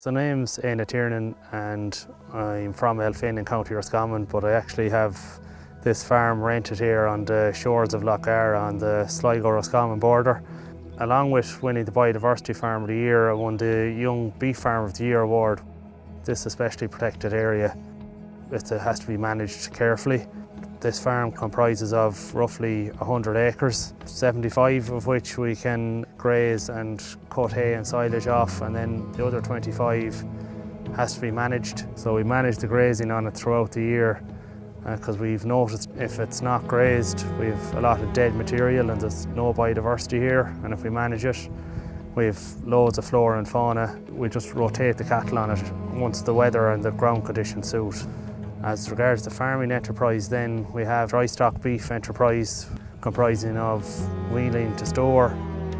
So my name's Éanna Tiernan and I'm from Elphin in County Roscommon, but I actually have this farm rented here on the shores of Lough Gara on the Sligo-Roscommon border. Along with winning the Biodiversity Farm of the Year, I won the Young Beef Farm of the Year award. This especially protected area, it has to be managed carefully. This farm comprises of roughly 100 acres, 75 of which we can graze and cut hay and silage off, and then the other 25 has to be managed. So we manage the grazing on it throughout the year because we've noticed if it's not grazed, we've a lot of dead material and there's no biodiversity here, and if we manage it, we've loads of flora and fauna. We just rotate the cattle on it once the weather and the ground conditions suit. As regards the farming enterprise then, we have dry stock beef enterprise comprising of wheeling to store.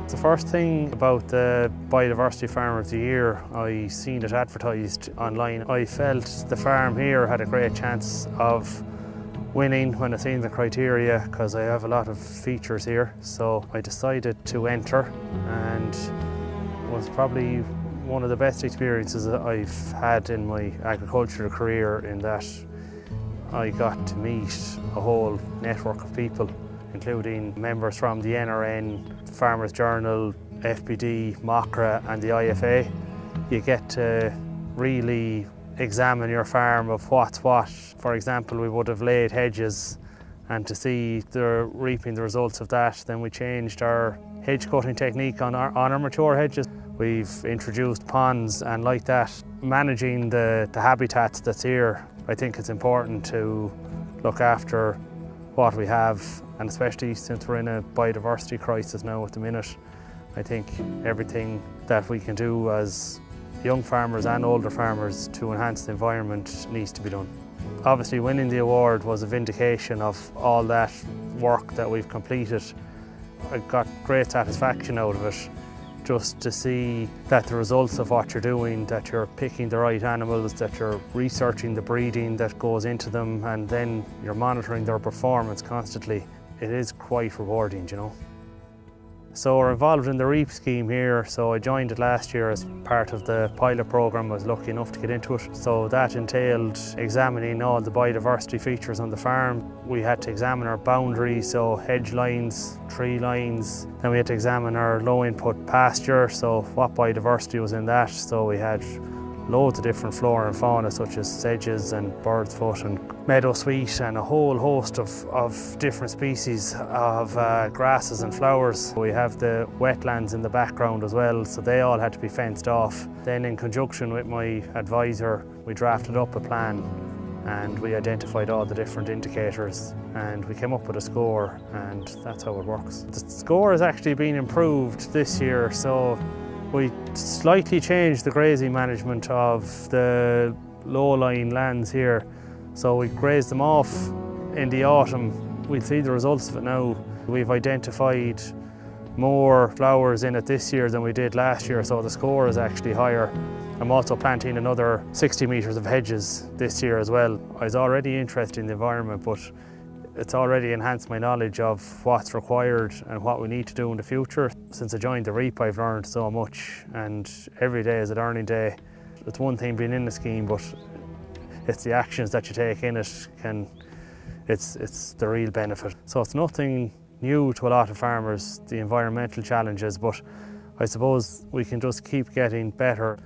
The first thing about the Biodiversity Farm of the Year, I seen it advertised online. I felt the farm here had a great chance of winning when I seen the criteria because I have a lot of features here. So I decided to enter, and it was probably one of the best experiences that I've had in my agricultural career, in that I got to meet a whole network of people, including members from the NRN, Farmers Journal, FBD, MOCRA and the IFA. You get to really examine your farm of what's what. For example, we would have laid hedges, and to see the reaping the results of that, then we changed our hedge cutting technique on our mature hedges. We've introduced ponds, and like that, managing the habitats that's here. I think it's important to look after what we have, and especially since we're in a biodiversity crisis now at the minute, I think everything that we can do as young farmers and older farmers to enhance the environment needs to be done. Obviously, winning the award was a vindication of all that work that we've completed. I got great satisfaction out of it, just to see that the results of what you're doing, that you're picking the right animals, that you're researching the breeding that goes into them, and then you're monitoring their performance constantly. It is quite rewarding, you know. So we're involved in the REAP scheme here, so I joined it last year as part of the pilot programme. I was lucky enough to get into it. So that entailed examining all the biodiversity features on the farm. We had to examine our boundaries, so hedge lines, tree lines. Then we had to examine our low input pasture, so what biodiversity was in that. So we had loads of different flora and fauna, such as sedges and bird's foot and meadow sweet, and a whole host of different species of grasses and flowers. We have the wetlands in the background as well, so they all had to be fenced off. Then in conjunction with my advisor, we drafted up a plan and we identified all the different indicators, and we came up with a score, and that's how it works. The score has actually been improved this year, so we slightly changed the grazing management of the low-lying lands here. So we grazed them off in the autumn. We'll see the results of it now. We've identified more flowers in it this year than we did last year, so the score is actually higher. I'm also planting another 60 metres of hedges this year as well. I was already interested in the environment, but it's already enhanced my knowledge of what's required and what we need to do in the future. Since I joined the REAP, I've learned so much, and every day is a learning day. It's one thing being in the scheme, but it's the actions that you take in it, it's the real benefit. So it's nothing new to a lot of farmers, the environmental challenges, but I suppose we can just keep getting better.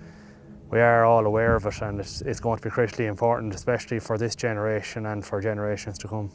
We are all aware of it, and it's going to be critically important, especially for this generation and for generations to come.